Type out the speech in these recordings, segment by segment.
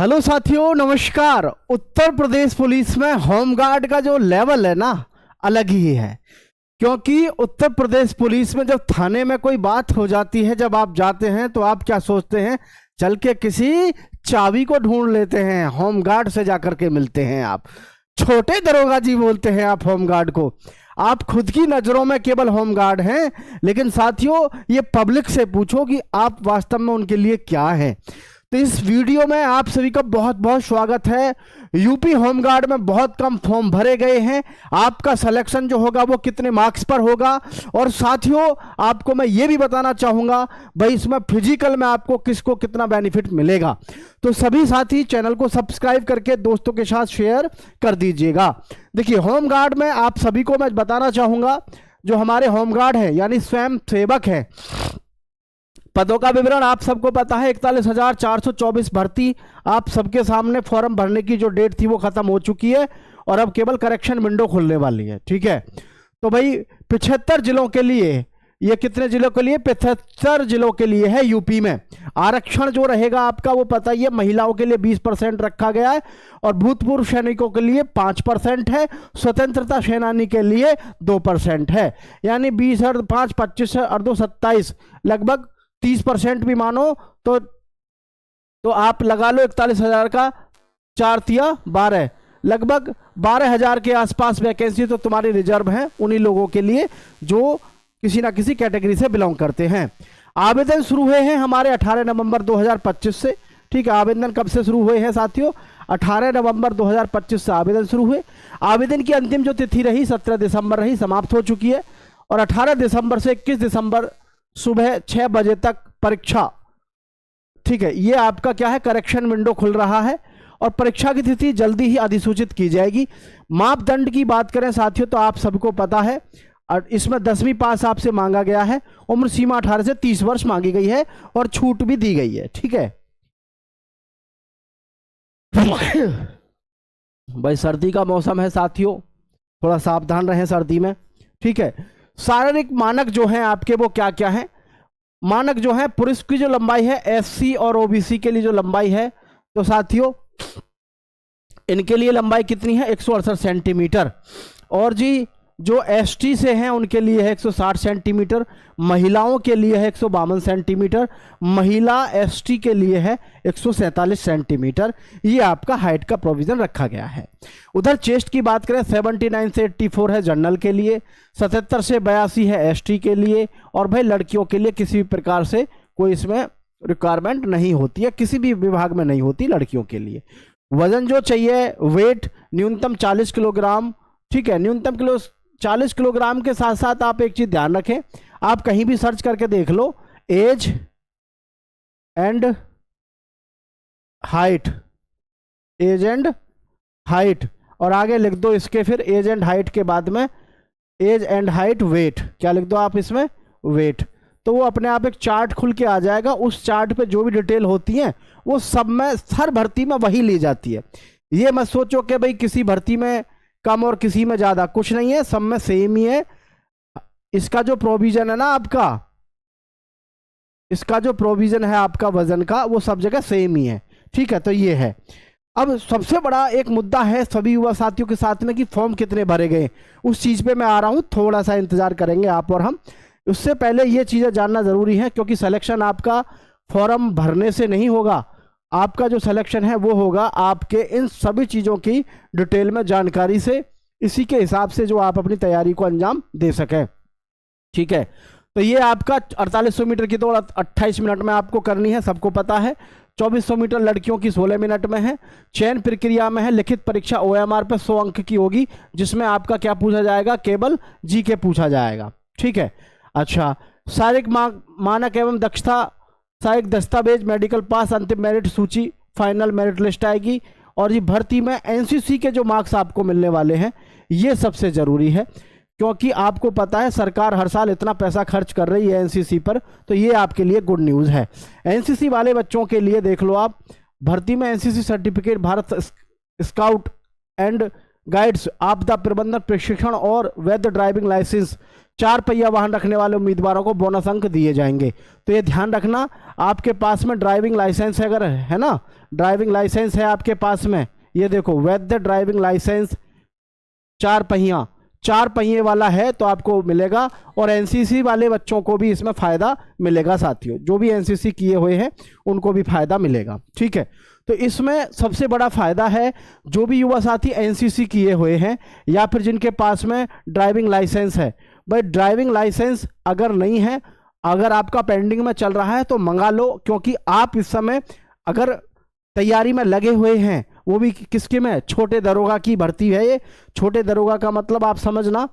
Hello साथियों, नमस्कार। Uttar Pradesh police में होमगार्ड का जो लेवल है ना, अलग ही है। क्योंकि उत्तर प्रदेश पुलिस में जब थाने में कोई बात हो जाती है, जब आप जाते हैं तो आप क्या सोचते हैं? चल के किसी चाबी को ढूंढ लेते हैं, होमगार्ड से जाकर के मिलते हैं। आप छोटे दरोगा जी बोलते हैं आप होमगार्ड को। आप खुद की नज़रों में केवल होमगार्ड हैं, लेकिन साथियों ये पब्लिक से पूछो कि आप वास्तव में उनके लिए क्या हैं। तो इस वीडियो में आप सभी का बहुत बहुत स्वागत है। यूपी होमगार्ड में बहुत कम फॉर्म भरे गए हैं। आपका सिलेक्शन जो होगा वो कितने मार्क्स पर होगा, और साथियों आपको मैं ये भी बताना चाहूँगा भाई इसमें फिजिकल में आपको किसको कितना बेनिफिट मिलेगा। तो सभी साथी चैनल को सब्सक्राइब करके दोस्तों के साथ शेयर कर दीजिएगा। देखिए, होमगार्ड में आप सभी को मैं बताना चाहूँगा, जो हमारे होमगार्ड हैं यानी स्वयं सेवक हैं, पदों का विवरण आप सबको पता है। 41,424 भर्ती आप सबके सामने फॉर्म भरने की जो डेट थी वो खत्म हो चुकी है, और अब केवल करेक्शन विंडो खुलने वाली है। ठीक है, तो भाई 75 जिलों के लिए, ये कितने जिलों के लिए? 75 जिलों के लिए है यूपी में। आरक्षण जो रहेगा आपका वो पता ही है, महिलाओं के लिए 20% रखा गया है, और भूतपूर्व सैनिकों के लिए 5% है, स्वतंत्रता सेनानी के लिए 2% है। यानी 20 और 5 25 और 2 27, लगभग 30% भी मानो तो आप लगा लो 41,000 का 4 तिया 12, लगभग 12,000 के आसपास वैकेंसी तो तुम्हारी रिजर्व है उन्हीं लोगों के लिए जो किसी ना किसी कैटेगरी से बिलोंग करते हैं। आवेदन शुरू हुए हैं हमारे 18 नवंबर 2025 से। ठीक है, आवेदन कब से शुरू हुए हैं साथियों? 18 नवंबर 2025 से आवेदन शुरू हुए। आवेदन की अंतिम जो तिथि रही 17 दिसंबर रही, समाप्त हो चुकी है, और 18 दिसंबर से 21 दिसंबर सुबह 6 बजे तक परीक्षा। ठीक है, ये आपका क्या है, करेक्शन विंडो खुल रहा है, और परीक्षा की तिथि जल्दी ही अधिसूचित की जाएगी। मापदंड की बात करें साथियों तो आप सबको पता है, और इसमें 10वीं पास आपसे मांगा गया है। उम्र सीमा 18 से 30 वर्ष मांगी गई है, और छूट भी दी गई है। ठीक है भाई, सर्दी का मौसम है साथियों, थोड़ा सावधान रहें सर्दी में। ठीक है, शारीरिक मानक जो हैं आपके वो क्या क्या हैं? मानक जो है, पुरुष की जो लंबाई है, एससी और ओबीसी के लिए जो लंबाई है, तो साथियों इनके लिए लंबाई कितनी है? 168 सेंटीमीटर। और जी जो एसटी से हैं उनके लिए है 160 सेंटीमीटर। महिलाओं के लिए है 152 सेंटीमीटर। महिला एसटी के लिए है 147 सेंटीमीटर। ये आपका हाइट का प्रोविज़न रखा गया है। उधर चेस्ट की बात करें, 79 से 84 है जनरल के लिए, 77 से 82 है एसटी के लिए, और भाई लड़कियों के लिए किसी भी प्रकार से कोई इसमें रिक्वायरमेंट नहीं होती है, किसी भी विभाग में नहीं होती लड़कियों के लिए। वजन जो चाहिए, वेट न्यूनतम 40 किलोग्राम। ठीक है, न्यूनतम 40 किलोग्राम के साथ साथ आप एक चीज ध्यान रखें, आप कहीं भी सर्च करके देख लो, age and height, age and height, और आगे लिख दो इसके फिर एज एंड हाइट के बाद में एज एंड हाइट वेट। क्या लिख दो आप इसमें? वेट। तो वो अपने आप एक चार्ट खुल के आ जाएगा। उस चार्ट पे जो भी डिटेल होती है वो सब में, हर भर्ती में वही ली जाती है। ये मत सोचो कि भाई किसी भर्ती में कम और किसी में ज़्यादा, कुछ नहीं है, सब में सेम ही है। इसका जो प्रोविज़न है ना आपका, इसका जो प्रोविज़न है आपका वजन का, वो सब जगह सेम ही है। ठीक है, तो ये है। अब सबसे बड़ा एक मुद्दा है सभी युवा साथियों के साथ में कि फॉर्म कितने भरे गए, उस चीज़ पे मैं आ रहा हूँ। थोड़ा सा इंतज़ार करेंगे आप और हम। उससे पहले ये चीज़ें जानना ज़रूरी है, क्योंकि सिलेक्शन आपका फॉर्म भरने से नहीं होगा। आपका जो सिलेक्शन है वो होगा आपके इन सभी चीज़ों की डिटेल में जानकारी से, इसी के हिसाब से जो आप अपनी तैयारी को अंजाम दे सकें। ठीक है, तो ये आपका 4800 मीटर की दौड़ 28 मिनट में आपको करनी है, सबको पता है। 2400 मीटर लड़कियों की 16 मिनट में है। चयन प्रक्रिया में है, लिखित परीक्षा OMR पर 100 अंक की होगी, जिसमें आपका क्या पूछा जाएगा? केवल जीके पूछा जाएगा। ठीक है, अच्छा, शारीरिक मानक एवं दक्षता, सहायक दस्तावेज, मेडिकल पास, अंतिम मेरिट सूची, फाइनल मेरिट लिस्ट आएगी। और ये भर्ती में एनसीसी के जो मार्क्स आपको मिलने वाले हैं ये सबसे ज़रूरी है, क्योंकि आपको पता है सरकार हर साल इतना पैसा खर्च कर रही है एनसीसी पर, तो ये आपके लिए गुड न्यूज़ है। एनसीसी वाले बच्चों के लिए देख लो आप, भर्ती में NCC certificate, Bharat scout and guides, आपदा प्रबंधन प्रशिक्षण और वैध ड्राइविंग लाइसेंस 4 पहिया वाहन रखने वाले उम्मीदवारों को बोनस अंक दिए जाएंगे। तो ये ध्यान रखना, आपके पास में ड्राइविंग लाइसेंस है अगर, है ना, ड्राइविंग लाइसेंस है आपके पास में, ये देखो वैध ड्राइविंग लाइसेंस 4 पहिए वाला है तो आपको मिलेगा। और एनसीसी वाले बच्चों को भी इसमें फ़ायदा मिलेगा साथियों, जो भी एनसीसी किए हुए हैं उनको भी फ़ायदा मिलेगा। ठीक है, तो इसमें सबसे बड़ा फ़ायदा है जो भी युवा साथी एनसीसी किए हुए हैं या फिर जिनके पास में ड्राइविंग लाइसेंस है। भाई ड्राइविंग लाइसेंस अगर नहीं है, अगर आपका पेंडिंग में चल रहा है तो मंगा लो, क्योंकि आप इस समय अगर तैयारी में लगे हुए हैं, वो भी किसके में, छोटे दरोगा की भर्ती है ये, छोटे दरोगा का मतलब आप समझना।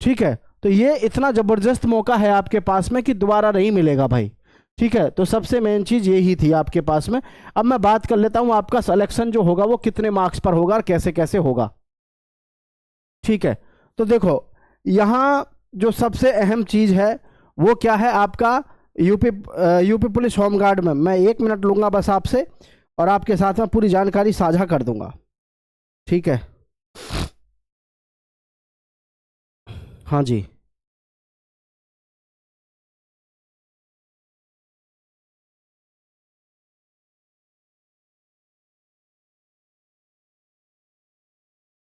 ठीक है, तो ये इतना ज़बरदस्त मौका है आपके पास में कि दोबारा नहीं मिलेगा भाई। ठीक है, तो सबसे मेन चीज़ यही थी आपके पास में। अब मैं बात कर लेता हूँ आपका सिलेक्शन जो होगा वो कितने मार्क्स पर होगा और कैसे कैसे होगा। ठीक है, तो देखो यहाँ जो सबसे अहम चीज़ है वो क्या है, आपका यूपी पुलिस होमगार्ड में मैं 1 मिनट लूँगा बस आपसे और आपके साथ में पूरी जानकारी साझा कर दूंगा। ठीक है, हाँ जी,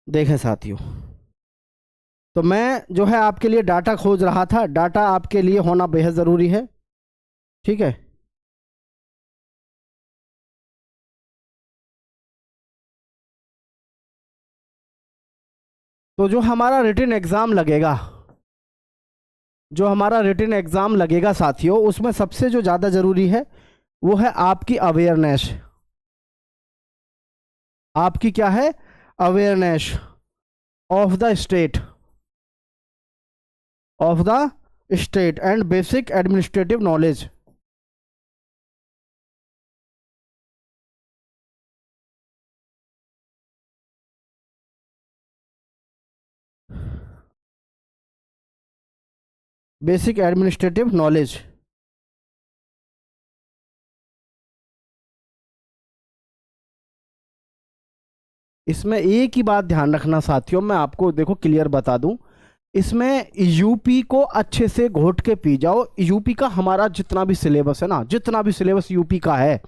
देखें साथियों, तो मैं जो है आपके लिए डाटा खोज रहा था, डाटा आपके लिए होना बेहद ज़रूरी है। ठीक है, तो जो हमारा रिटन एग्ज़ाम लगेगा, जो हमारा रिटन एग्ज़ाम लगेगा साथियों, उसमें सबसे जो ज़्यादा ज़रूरी है वो है आपकी अवेयरनेस। आपकी क्या है, awareness of the state, of the state and basic administrative knowledge. Basic administrative knowledge, इसमें एक ही बात ध्यान रखना साथियों, मैं आपको देखो क्लियर बता दूं, इसमें यूपी को अच्छे से घोट के पी जाओ। यूपी का हमारा जितना भी सिलेबस है ना, जितना भी सिलेबस यूपी का है,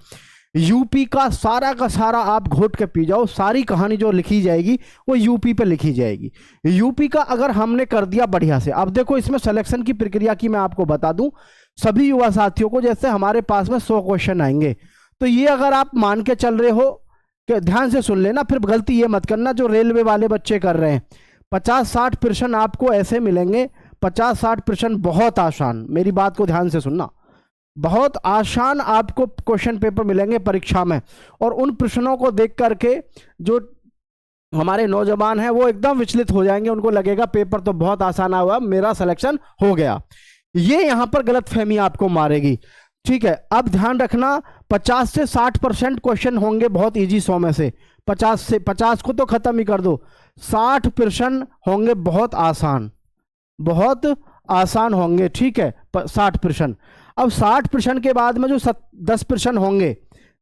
यूपी का सारा आप घोट के पी जाओ। सारी कहानी जो लिखी जाएगी वो यूपी पे लिखी जाएगी। यूपी का अगर हमने कर दिया बढ़िया से, अब देखो इसमें सिलेक्शन की प्रक्रिया की मैं आपको बता दूं, सभी युवा साथियों को जैसे हमारे पास में 100 क्वेश्चन आएंगे, तो ये अगर आप मान के चल रहे हो कि ध्यान से सुन लेना, फिर गलती ये मत करना जो रेलवे वाले बच्चे कर रहे हैं। 50-60% आपको ऐसे मिलेंगे, 50-60% बहुत आसान, मेरी बात को ध्यान से सुनना, बहुत आसान आपको क्वेश्चन पेपर मिलेंगे परीक्षा में। और उन प्रश्नों को देख करके जो हमारे नौजवान हैं वो एकदम विचलित हो जाएंगे, उनको लगेगा पेपर तो बहुत आसान हुआ, मेरा सिलेक्शन हो गया। ये यहां पर गलतफहमी आपको मारेगी। ठीक है, अब ध्यान रखना 50 से 60% क्वेश्चन होंगे बहुत इजी 100 में से, 50 को तो खत्म ही कर दो, 60% होंगे बहुत आसान, बहुत आसान होंगे। ठीक है, 60%। अब 60% के बाद में जो 10% होंगे,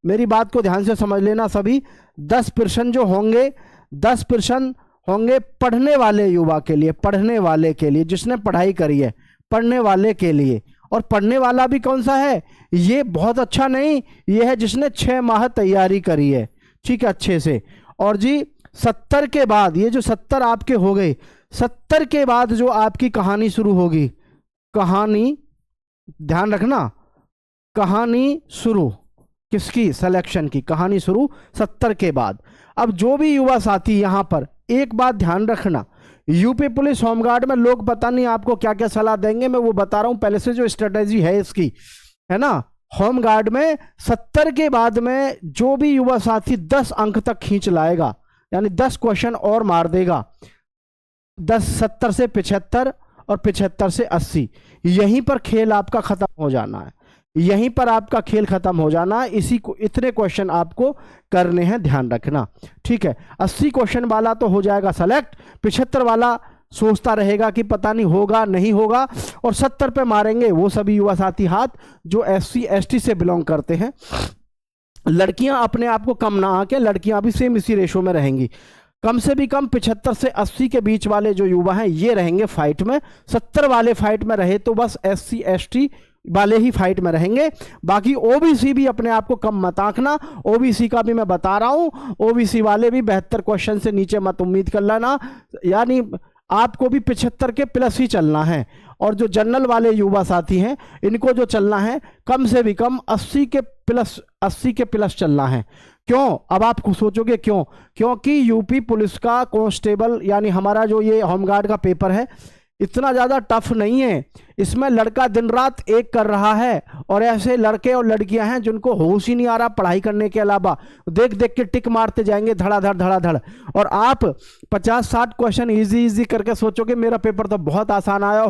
मेरी बात को ध्यान से समझ लेना सभी, 10% जो होंगे, 10% होंगे पढ़ने वाले युवा के लिए, पढ़ने वाले के लिए, जिसने पढ़ाई करी है, पढ़ने वाले के लिए। और पढ़ने वाला भी कौन सा है, ये बहुत अच्छा नहीं, ये है जिसने 6 माह तैयारी करी है। ठीक है, अच्छे से। और जी 70 के बाद, ये जो 70 आपके हो गए, 70 के बाद जो आपकी कहानी शुरू होगी, कहानी ध्यान रखना, कहानी शुरू किसकी, सिलेक्शन की कहानी शुरू 70 के बाद। अब जो भी युवा साथी यहां पर एक बात ध्यान रखना, यूपी पुलिस होमगार्ड में लोग पता नहीं आपको क्या क्या सलाह देंगे, मैं वो बता रहा हूं पहले से जो स्ट्रेटेजी है इसकी, है ना। होमगार्ड में 70 के बाद में जो भी युवा साथी 10 अंक तक खींच लाएगा, यानी 10 क्वेश्चन और मार देगा, 70 से 75 और 75 से 80, यहीं पर खेल आपका खत्म हो जाना है, यहीं पर आपका खेल खत्म हो जाना है। इसी को, इतने क्वेश्चन आपको करने हैं, ध्यान रखना। ठीक है, 80 क्वेश्चन वाला तो हो जाएगा सेलेक्ट, 75 वाला सोचता रहेगा कि पता नहीं होगा नहीं होगा, और 70 पे मारेंगे वो सभी युवा साथी हाथ जो SC ST से बिलोंग करते हैं। लड़कियां अपने आप को कम ना आके, लड़कियां भी सेम इसी रेशो में रहेंगी। कम से भी कम 75 से 80 के बीच वाले जो युवा हैं ये रहेंगे फाइट में। 70 वाले फाइट में रहे तो बस SC ST वाले ही फाइट में रहेंगे। बाकी OBC भी अपने आप को कम मत आंकना। OBC का भी मैं बता रहा हूं, OBC वाले भी 72 क्वेश्चन से नीचे मत उम्मीद कर लेना, यानी आपको भी 75 के प्लस ही चलना है। और जो जनरल वाले युवा साथी हैं इनको जो चलना है कम से भी कम 80 के प्लस चलना है। क्यों? अब आप सोचोगे क्यों? क्योंकि यूपी पुलिस का कांस्टेबल यानी हमारा जो ये होमगार्ड का पेपर है इतना ज़्यादा टफ नहीं है। इसमें लड़का दिन रात एक कर रहा है और ऐसे लड़के और लड़कियां हैं जिनको होश ही नहीं आ रहा पढ़ाई करने के अलावा, देख देख के टिक मारते जाएंगे धड़ाधड़। और आप 50-60 क्वेश्चन इजी करके सोचोगे मेरा पेपर तो बहुत आसान आया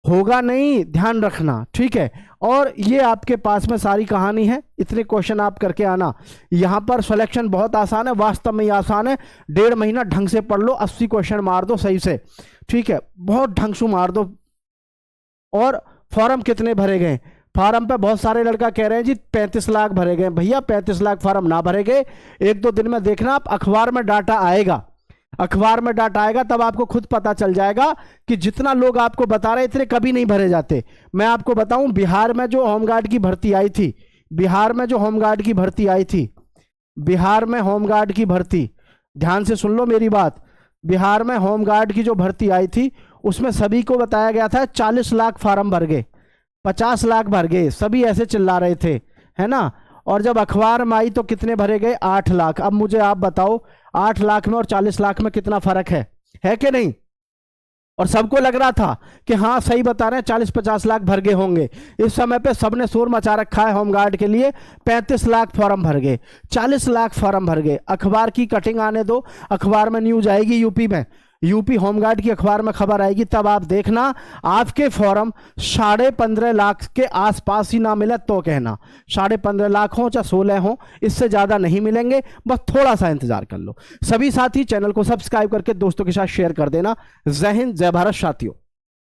होगा नहीं, ध्यान रखना, ठीक है। और ये आपके पास में सारी कहानी है, इतने क्वेश्चन आप करके आना। यहाँ पर सिलेक्शन बहुत आसान है, वास्तव में ही आसान है। 1.5 महीना ढंग से पढ़ लो, 80 क्वेश्चन मार दो सही से, ठीक है, बहुत ढंग से मार दो। और फॉर्म कितने भरे गए? फार्म पे बहुत सारे लड़का कह रहे हैं जी 35 लाख भरे गए। भैया 35 लाख फार्म ना भरे गए, 1-2 दिन में देखना आप, अखबार में डाटा आएगा तब आपको खुद पता चल जाएगा कि जितना लोग आपको बता रहे इतने कभी नहीं भरे जाते। मैं आपको बताऊं, बिहार में जो होमगार्ड की भर्ती आई थी, ध्यान से सुन लो मेरी बात, बिहार में होमगार्ड की जो भर्ती आई थी उसमें सभी को बताया गया था 40 लाख फार्म भर गए, 50 लाख भर गए, सभी ऐसे चिल्ला रहे थे, है ना। और जब अखबार में आई तो कितने भरे गए? 8 लाख। अब मुझे आप बताओ 8 लाख में और 40 लाख में कितना फर्क है कि नहीं? और सबको लग रहा था कि हाँ सही बता रहे हैं 40-50 लाख भर गए होंगे। इस समय पे सबने शोर मचा रखा है होमगार्ड के लिए, 35 लाख फॉर्म भर गए, 40 लाख फॉर्म भर गए। अखबार की कटिंग आने दो, अखबार में न्यूज आएगी, यूपी होमगार्ड की अखबार में खबर आएगी, तब आप देखना आपके फॉर्म 15.5 लाख के आसपास ही ना मिले तो कहना। 15.5 लाख हो चाहे 16 हो, इससे ज़्यादा नहीं मिलेंगे, बस थोड़ा सा इंतजार कर लो। सभी साथी चैनल को सब्सक्राइब करके दोस्तों के साथ शेयर कर देना। जय हिंद, जय भारत साथियों।